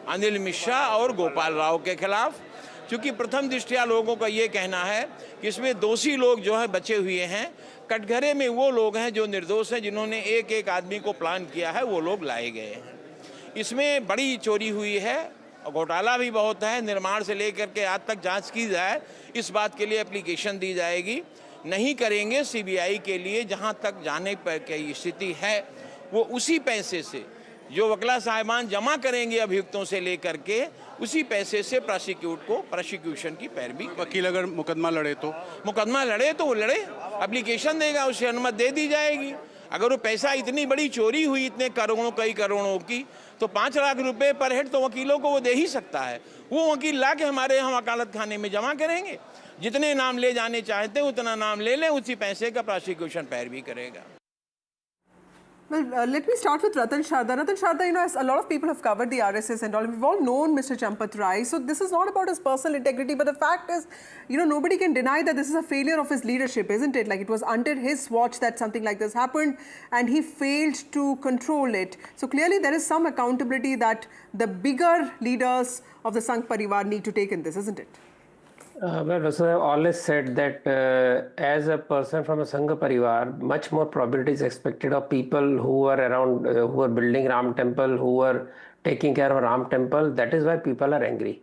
U: अनिल मिश्रा और गोपाल राव के खिलाफ, क्योंकि प्रथम दृष्टया लोगों का ये कहना है कि इसमें दोषी लोग जो है बचे हुए हैं। कटघरे में वो लोग हैं जो निर्दोष हैं, जिन्होंने एक एक आदमी को प्लान किया है, वो लोग लाए गए हैं। इसमें बड़ी चोरी हुई है और घोटाला भी बहुत है। निर्माण से लेकर के आज तक जांच की जाए, इस बात के लिए एप्लीकेशन दी जाएगी। नहीं करेंगे सीबीआई के लिए, जहां तक जाने पर की स्थिति है वो उसी पैसे से जो वकला साहिबान जमा करेंगे अभियुक्तों से लेकर के, उसी पैसे से प्रोसिक्यूशन की पैरवी।
N: वकील अगर मुकदमा लड़े तो
U: वो लड़े, एप्लीकेशन देगा, उसे अनुमति दे दी जाएगी। अगर वो पैसा इतनी बड़ी चोरी हुई, इतने करोड़ों, कई करोड़ों की, तो 5 लाख रुपए पर हेड तो वकीलों को वो दे ही सकता है। वो वकील ला के हमारे यहाँ वकालत खाने में जमा करेंगे, जितने नाम ले जाने चाहते हैं उतना नाम ले लें, उसी पैसे का प्रोसिक्यूशन पैरवी करेगा।
A: Well, let me start with Ratan Chanda. Ratan Chanda, as a lot of people have covered the RSS and all, we've all known Mr. Champat Rai. So this is not about his personal integrity, but the fact is, nobody can deny that this is a failure of his leadership, isn't it? Like, it was under his watch that something like this happened, and he failed to control it. So clearly there is some accountability that the bigger leaders of the Sangh Parivar need to take in this, isn't it?
V: Well, so I've always said that as a person from a Sangha Parivar, much more probability is expected of people who were around, who were building Ram Temple, who were taking care of Ram Temple. That is why people are angry.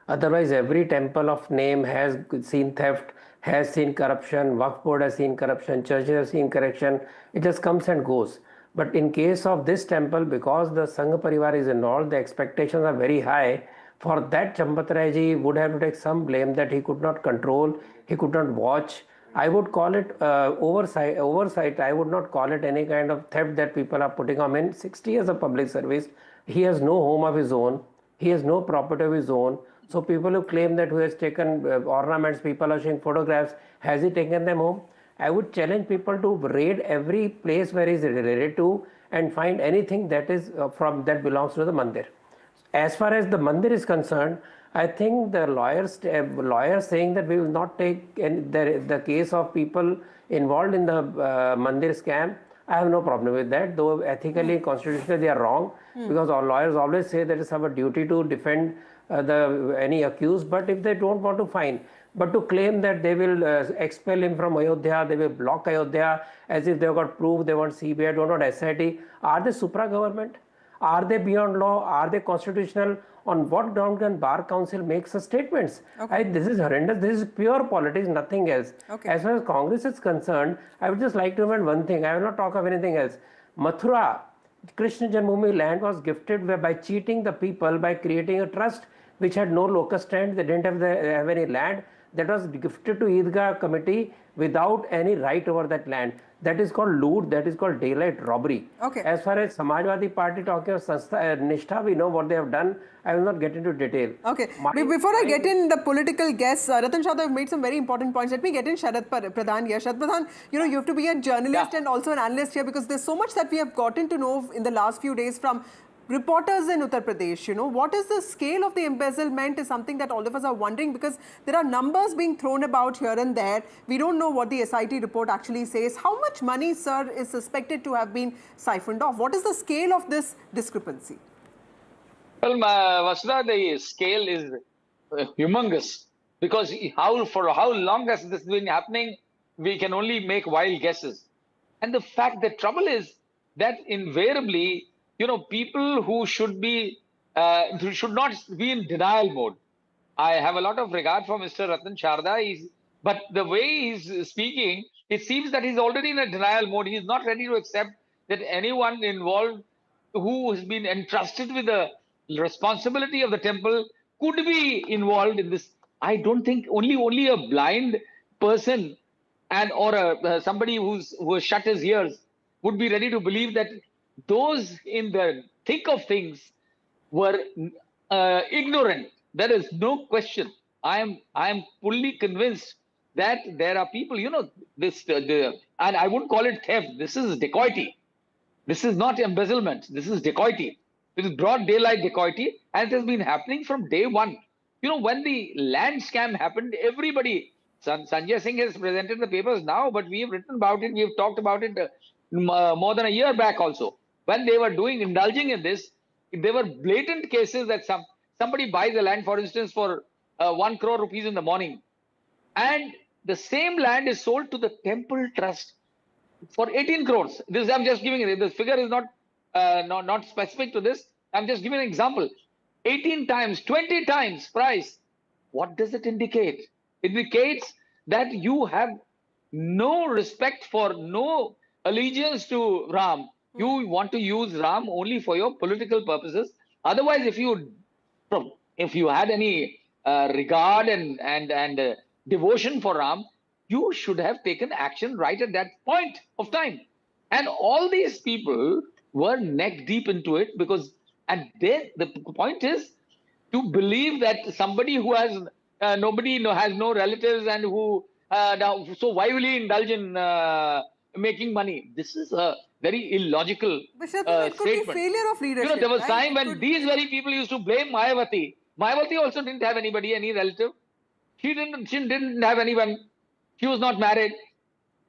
V: Otherwise, every temple of name has seen theft, has seen corruption, Waqf board has seen corruption, churches have seen corruption. It just comes and goes. But in case of this temple, because the Sangha Parivar is involved, the expectations are very high. For that, Champat Rai ji would have to take some blame that he could not control, he could not watch. I would call it oversight. I would not call it any kind of theft that people are putting on him. 60 years of public service, he has no home of his own, he has no property of his own. So people who claim that who has taken ornaments, people are showing photographs, has he taken them home? I would challenge people to raid every place where he is related to and find anything that is that belongs to the Mandir. As far as the Mandir is concerned, I think the lawyers saying that we will not take the case of people involved in the Mandir scam, I have no problem with that, though ethically, constitutionally they are wrong, because our lawyers always say that it's our duty to defend any accused, but if they don't want to fine, but to claim that they will expel him from Ayodhya, they will block Ayodhya as if they have got proof, they want CBI, don't want SIT, are they supra government? Are they beyond law? Are they constitutional? On what ground can Bar Council make such statements? This is horrendous. This is pure politics, nothing else. As far as Congress is concerned, I would just like to remind one thing. I will not talk of anything else. Mathura, Krishna Janmabhoomi land was gifted by cheating the people by creating a trust which had no locus stand. They didn't have any land. That was gifted to Eidgah committee without any right over that land. That is called loot, that is called daylight robbery. As far as Samajwadi Party talking of Nishtha, we know what they have done. I will not get into detail.
A: Before I get in the political guests, Ratan Shah, you've made some very important points. Let me get in Sharad Pradhan here. Sharad Pradhan, you have to be a journalist and also an analyst here, because there's so much that we have gotten to know in the last few days from reporters in Uttar Pradesh. What is the scale of the embezzlement is something that all of us are wondering, because there are numbers being thrown about here and there. We don't know what the SIT report actually says. How much money, sir, is suspected to have been siphoned off? What is the scale of this discrepancy?
B: Well, Vasudha, the scale is humongous, because for how long has this been happening, we can only make wild guesses. And the trouble is that invariably, people who should not be in denial mode. I have a lot of regard for Mr. Ratan Sharda, but the way he's speaking, it seems that he's already in a denial mode. He's not ready to accept that anyone involved who has been entrusted with the responsibility of the temple could be involved in this. I don't think only a blind person or somebody who has shut his ears would be ready to believe that those in the thick of things were ignorant. There is no question. I am fully convinced that there are people, and I wouldn't call it theft. This is dacoity. This is not embezzlement. This is dacoity. It is broad daylight dacoity, and it has been happening from day one. When the land scam happened, everybody, Sanjay Singh has presented the papers now, but we have written about it. We have talked about it more than a year back also. When they were indulging in this, there were blatant cases that somebody buys a land, for instance, for 1 crore rupees in the morning, and the same land is sold to the temple trust for 18 crores. I'm just giving it. The figure is not specific to this. I'm just giving an example. 18 times, 20 times price. What does it indicate? It indicates that you have no respect for, no allegiance to Ram. You want to use Ram only for your political purposes. Otherwise, if you had any regard and devotion for Ram, you should have taken action right at that point of time. And all these people were neck deep into it, the point is to believe that somebody who has has no relatives and who so why will he indulge in making money? This is a very illogical
A: it could
B: statement.
A: be failure of leadership.
B: There was time when these very people used to blame Mayawati. Mayawati also didn't have any relative. She didn't have anyone. She was not married.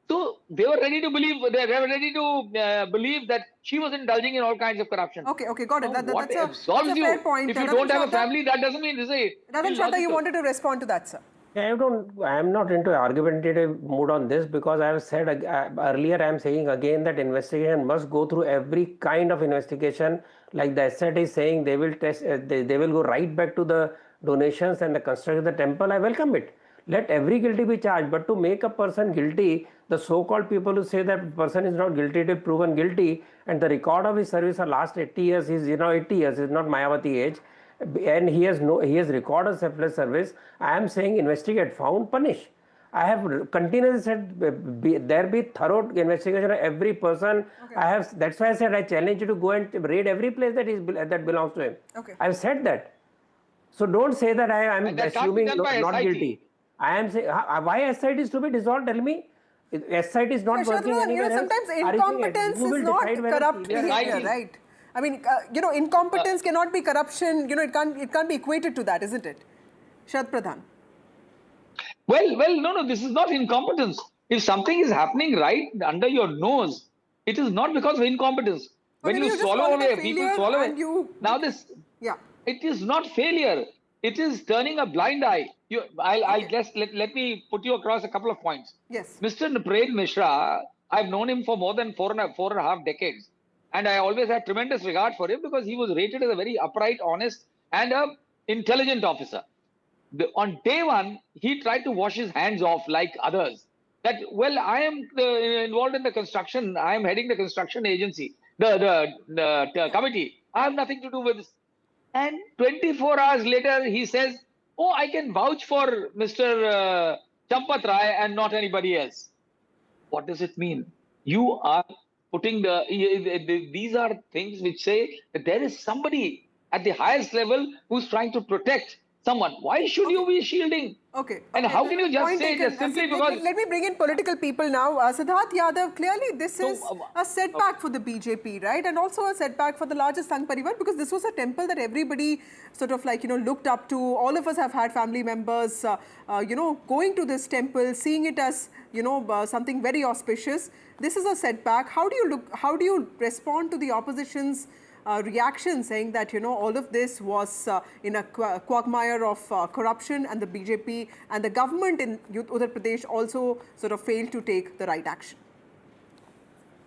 B: So they were ready to believe. They were ready to believe that she was indulging in all kinds of corruption.
A: Okay, got it.
B: What
A: That's
B: absolves
A: a
B: you?
A: fair point.
B: If you don't have a family, that doesn't mean this is
A: Ratan Shah, you wanted to respond to that, sir.
V: I am not into argumentative mood on this, because I have said earlier, I am saying again that investigation must go through every kind of investigation. Like the SIT is saying, they will test, they will go right back to the donations and the construction of the temple. I welcome it. Let every guilty be charged, but to make a person guilty, the so-called people who say that person is not guilty till proven guilty, and the record of his service for last 80 years is 80 years, is not Mayawati age, and he has recorded selfless service. I am saying investigate, found, punish. I have continuously said there be thorough investigation of every person. That's why I said I challenge you to go and raid every place that belongs to him. I have said that. So don't say that I am
B: And that can't be
V: assuming
B: done by
V: not
B: SIT.
V: guilty. I am saying, why SIT is stupid? Is not tell me. SIT is not working
A: Shatrughan,
V: anywhere else.
A: sometimes
V: Are you saying
A: incompetence
V: who will
A: is not
V: decide when a
A: corrupt
V: severe
A: behavior,
V: happened?
A: right? I mean, incompetence cannot be corruption. It can't be equated to that, isn't it? Sharad Pradhan.
B: Well, no, this is not incompetence. If something is happening right under your nose, it is not because of incompetence. When you
A: you just call
B: swallow
A: it a
B: away, people
A: failure
B: swallow
A: and
B: away.
A: you...
B: Now this,
A: yeah,
B: it is not failure. It is turning a blind eye. I'll just let me put you across a couple of points.
A: Yes.
B: Mr. Naprel Mishra, I've known him for more than four and a half decades. And I always had tremendous regard for him because he was rated as a very upright, honest, and a intelligent officer. On day one, he tried to wash his hands off like others. That, well, I am involved in the construction. I am heading the construction agency, the committee. I have nothing to do with this. And 24 hours later, he says, oh, I can vouch for Mr. Champat Rai and not anybody else. What does it mean? You are putting these are things which say that there is somebody at the highest level who's trying to protect someone. Why should you be shielding?
A: Okay.
B: And how can you just say just simply because...
A: Let me bring in political people now. Siddharth Yadav, clearly this is a setback for the BJP, right? And also a setback for the largest Sangh Parivar, because this was a temple that everybody sort of looked up to. All of us have had family members, going to this temple, seeing it as, something very auspicious. This is a setback. How do you respond to the opposition's reaction saying that, all of this was in a quagmire of corruption, and the BJP and the government in Uttar Pradesh also sort of failed to take the right action?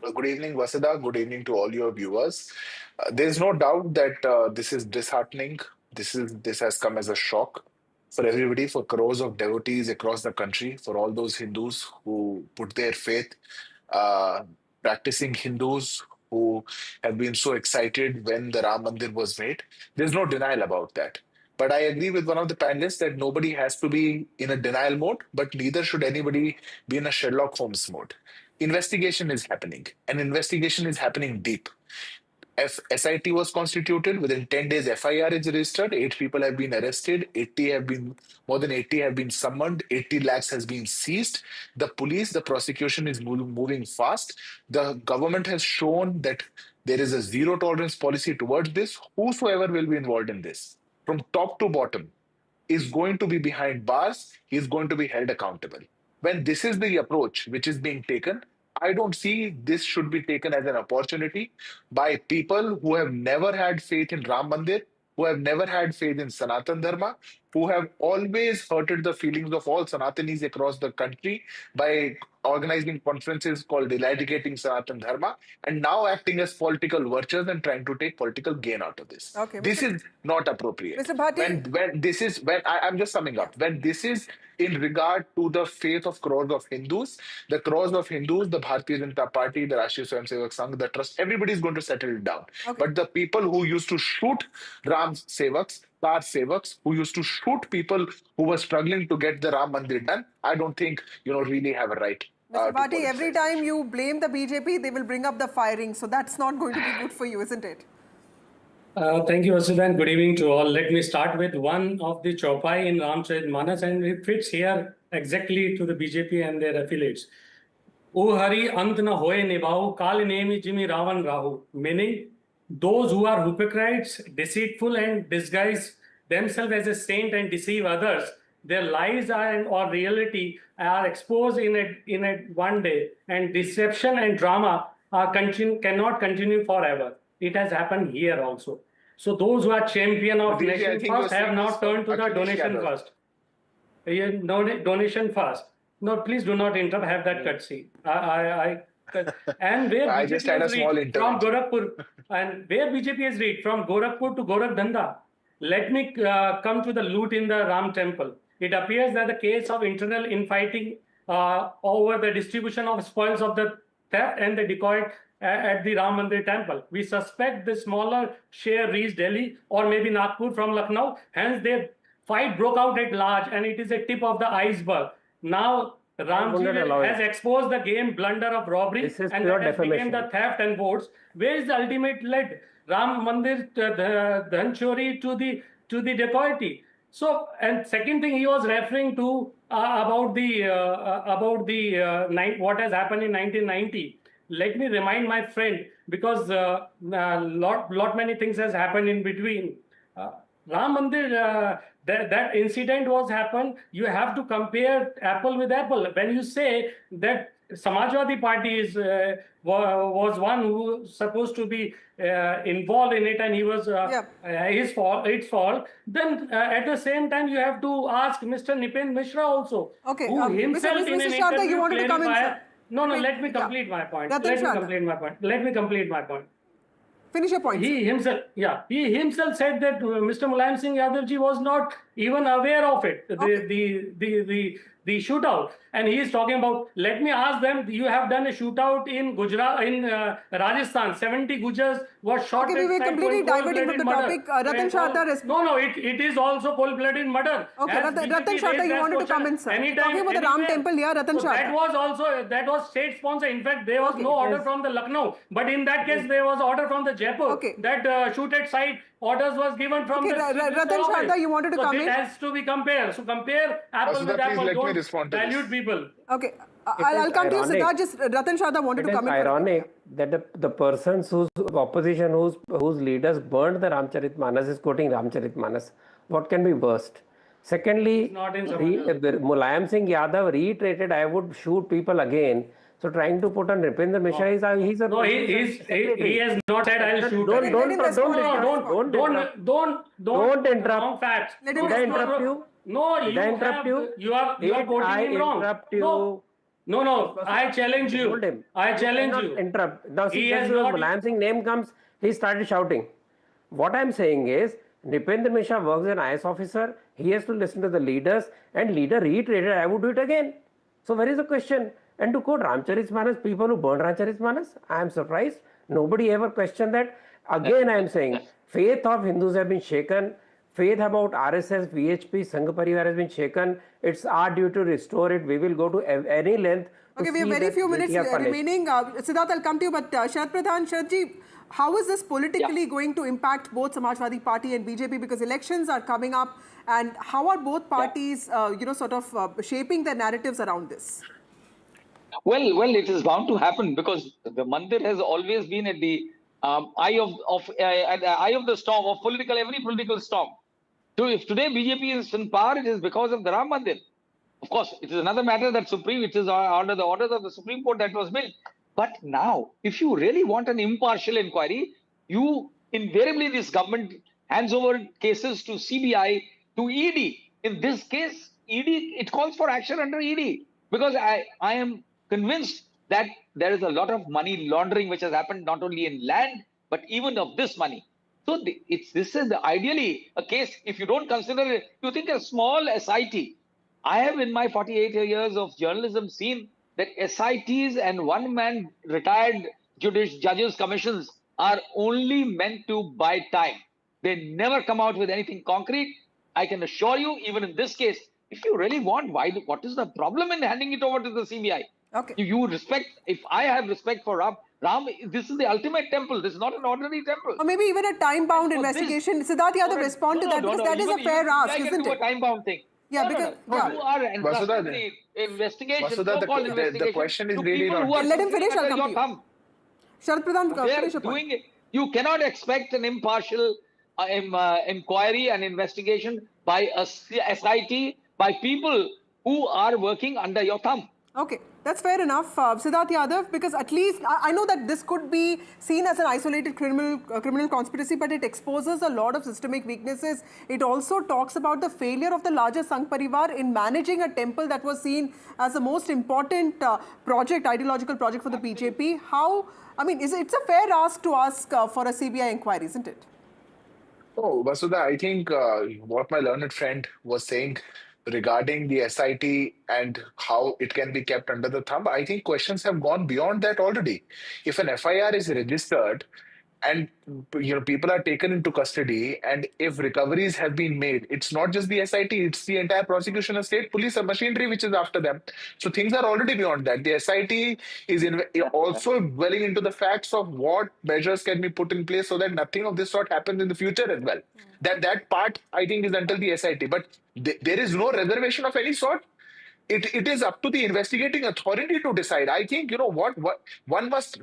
E: Well, good evening, Vasudha. Good evening to all your viewers. There is no doubt that this is disheartening. This has come as a shock for everybody, for crores of devotees across the country, for all those Hindus who put their faith, practicing Hindus who have been so excited when the Ram Mandir was made. There's no denial about that. But I agree with one of the panelists that nobody has to be in a denial mode, but neither should anybody be in a Sherlock Holmes mode. Investigation is happening, and investigation is happening deep. SIT was constituted. Within 10 days, FIR is registered. 8 people have been arrested. More than 80 have been summoned. 80 lakhs has been seized. The police, the prosecution is moving fast. The government has shown that there is a zero tolerance policy towards this. Whosoever will be involved in this, from top to bottom, is going to be behind bars. He is going to be held accountable. When this is the approach which is being taken, I don't see this should be taken as an opportunity by people who have never had faith in Ram Mandir, who have never had faith in Sanatan Dharma, who have always hurted the feelings of all Sanatanis across the country by organizing conferences called Eradicating Sanatan Dharma, and now acting as political virtues and trying to take political gain out of this.
A: Okay,
E: this is not appropriate.
A: Mr. Bhatti,
E: I'm just summing up. When this is in regard to the faith of crores of Hindus, the Bharatiya Janata Party, the Rashtriya Swayamsevak Sangh, the trust, everybody is going to settle it down.
A: Okay.
E: But the people who used to shoot Ram Sevaks, Tar Sevaks, who used to shoot people who were struggling to get the Ram Mandir done, I don't think, really have a right.
A: Mr. Bhatti, every time you blame the BJP, they will bring up the firing. So that's not going to be good for you, isn't it?
F: Thank you, Vasudha, and good evening to all. Let me start with one of the chaupai in Ramcharitmanas, and it fits here exactly to the BJP and their affiliates. O Hari ant na hoye nibao, kal nemi jimi Ravan Rahu. Meaning, those who are hypocrites, deceitful, and disguise themselves as a saint and deceive others, their lies or reality are exposed in a one day, and deception and drama cannot continue forever. It has happened here also. So those who are champion of nation first have now turned to the donation first. Donation first. No, please do not interrupt. Have that courtesy. And where
E: I just had a small
F: from Gorakhpur, and where BJP has reached from Gorakhpur to Gorakhdanda. Let me come to the loot in the Ram temple. It appears that the case of internal infighting over the distribution of spoils of the theft and the decoy at the Ram Mandir temple. We suspect the smaller share reached Delhi or maybe Nagpur from Lucknow. Hence, the fight broke out at large, and it is a tip of the iceberg. Now, Ramji has exposed the game blunder of robbery, and that has become the theft and votes. Where is the ultimate lead? Ram Mandir Dhan Chori to the to the dacoity. So, and second thing he was referring to about what has happened in 1990. Let me remind my friend, because lot many things has happened in between. Ram Mandir, that incident was happened. You have to compare apple with apple. When you say that Samajwadi Party was one who was supposed to be involved in it, and he was its fault. Then at the same time, you have to ask Mr. Nipin Mishra also, who himself in an
A: Chanda, you
F: interview
A: wanted to come in,
F: clarified.
A: sir.
F: No, let me complete my point.
A: Ratan
F: Let me
A: Chanda.
F: complete my point. Let me complete my point.
A: Finish your point.
F: He himself said that Mr. Mulayam Singh Yadav ji was not even aware of it, the shootout, and he is talking about. Let me ask them. You have done a shootout in Gujarat, in Rajasthan. 70 Gujars were shot.
A: Okay, we were completely diverting from the topic. Ratan Chanda.
F: No, it is also cold-blooded murder.
A: Okay, Ratan Chanda, you wanted to comment, sir. Talking about the Ram Temple here, Ratan Chanda.
F: That was state sponsor. In fact, there was no order from the Lucknow, but in that case, there was order from the Jaipur. That shoot at site orders was given from the
A: Ratan Chanda, you wanted to come in.
F: So it has to be compared. So compare apple with apple. Don't dilute people.
A: Okay, I'll come to you, Siddharth. Just Ratan Chanda wanted to come in.
V: It is ironic that the persons whose opposition, whose leaders burned the Ramcharitmanas is quoting Ramcharitmanas. What can be worst? Secondly, Mulayam Singh Yadav reiterated, I would shoot people again. So trying to put on Nipendra Mishra, he's a...
F: No, he has not said I'll shoot. Don't
V: interrupt.
F: Facts.
V: Did I interrupt you?
F: No,
V: Did I interrupt you?
F: You are quoting him wrong.
V: Interrupt you?
F: No, I challenge you.
V: Told him.
F: I challenge you.
V: Interrupt. Now see, just when Mulayam Singh name comes, he started shouting. What I'm saying is, Nipendra Mishra works as an IS officer. He has to listen to the leaders, and leader reiterated, I would do it again. So where is the question? And to quote Ramcharitmanas, people who burn Ramcharitmanas, I am surprised. Nobody ever questioned that. Again, I am saying, faith of Hindus have been shaken. Faith about RSS, VHP, Sangha Parivar has been shaken. It's our duty to restore it. We will go to any length.
A: Okay, we have very few minutes remaining. Siddharth, I'll come to you, but Sharad Pradhan, Sharadji, how is this politically going to impact both Samajwadi Party and BJP? Because elections are coming up, and how are both parties, shaping their narratives around this?
B: Well, it is bound to happen because the Mandir has always been at the eye of the storm of every political storm. So if today BJP is in power, it is because of the Ram Mandir. Of course, it is another matter that it is under the orders of the Supreme Court that was built. But now, if you really want an impartial inquiry, you invariably this government hands over cases to CBI, to ED. In this case, ED, it calls for action under ED because I am convinced that there is a lot of money laundering which has happened not only in land but even of this money. So this is ideally a case. If you don't consider it, you think a small SIT. I have in my 48 years of journalism seen that SITs and one-man retired judges commissions are only meant to buy time. They never come out with anything concrete. I can assure you, even in this case, if you really want, what is the problem in handing it over to the CBI?
A: Okay.
B: You respect, if I have respect for Ram, this is the ultimate temple. This is not an ordinary temple.
A: Or maybe even a time-bound investigation. Siddharth Yadav, respond to that because that is a fair ask, isn't it?
B: A time-bound thing.
A: Yeah, because
B: you are entrusted the investigation, so-called investigation.
E: The question is really not.
A: Let him finish. I'll come to you. Sharad Pradhan, finish your point.
B: You cannot expect an impartial inquiry and investigation by a SIT, by people who are working under your thumb.
A: Okay, that's fair enough, Siddharth Yadav, because at least I know that this could be seen as an isolated criminal conspiracy, but it exposes a lot of systemic weaknesses. It also talks about the failure of the larger Sangh Parivar in managing a temple that was seen as the most important ideological project for the BJP. It's a fair ask to ask for a CBI inquiry, isn't it?
E: Oh, Vasudha, I think what my learned friend was saying regarding the SIT and how it can be kept under the thumb, I think questions have gone beyond that already. If an FIR is registered and people are taken into custody, and if recoveries have been made, it's not just the SIT, it's the entire prosecution and state police machinery which is after them. So things are already beyond that. The SIT is also dwelling into the facts of what measures can be put in place so that nothing of this sort happens in the future as well. That part, I think, is until the SIT, but there is no reservation of any sort. It is up to the investigating authority to decide. I think, what one must,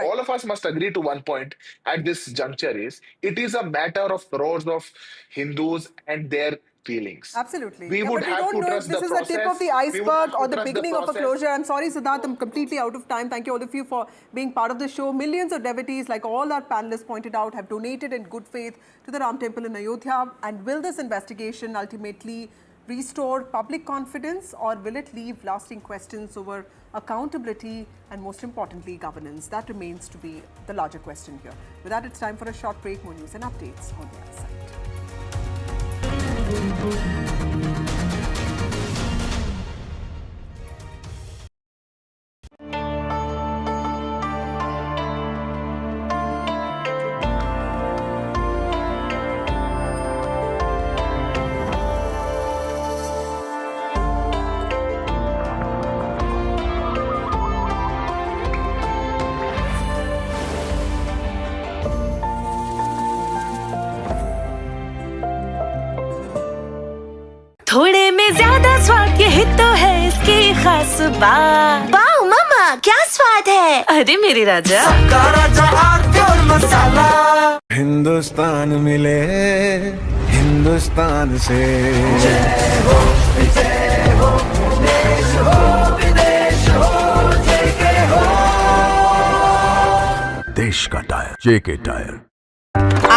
E: all of us must agree to one point at this juncture is, it is a matter of crores of Hindus and their feelings.
A: Absolutely.
E: We would
A: but we
E: have
A: don't
E: to
A: know
E: trust
A: if this
E: the
A: is
E: process.
A: the tip of the
E: We would have
A: iceberg
E: to
A: or the
E: trust
A: beginning of a
E: process.
A: closure. I'm sorry, Siddharth, I'm completely out of time. Thank you all of you for being part of the show. Millions of devotees, like all our panelists pointed out, have donated in good faith to the Ram Temple in Ayodhya. And will this investigation ultimately restore public confidence, or will it leave lasting questions over accountability and, most importantly, governance? That remains to be the larger question here. With that, it's time for a short break. More news and updates on the other side.
G: थोड़े में ज्यादा स्वाद, यही तो है इसकी खास बात। वाओ मम्मा, क्या स्वाद है। अरे मेरे राजा, सबका राजा आरती और मसाला।
C: हिंदुस्तान मिले हिंदुस्तान से,
D: जय हो देश हो विदेश हो, JK हो।
H: देश का टायर, JK टायर।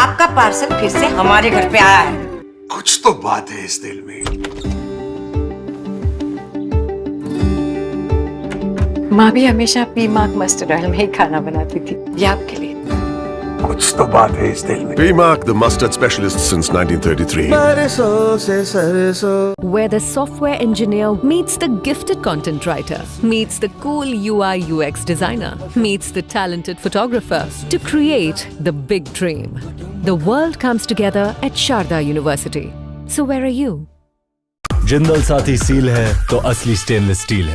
W: आपका पार्सल फिर से हमारे घर पे आया है।
C: कुछ तो बात है इस दिल में।
I: माँ भी हमेशा पीमाक मस्टर्ड ऑयल में ही खाना बनाती थी, ये आपके लिए।
C: कुछ तो बात है इस दिल में।
L: PMark, the mustard specialist since 1933.
C: सरसों से सरसों।
J: Where the software engineer meets the gifted content writer, meets the cool UI UX designer, meets the talented photographer to create the big dream. The world comes together at Chanda University. So where are you?
K: Jindal Saathi seal है तो असली stainless steel है।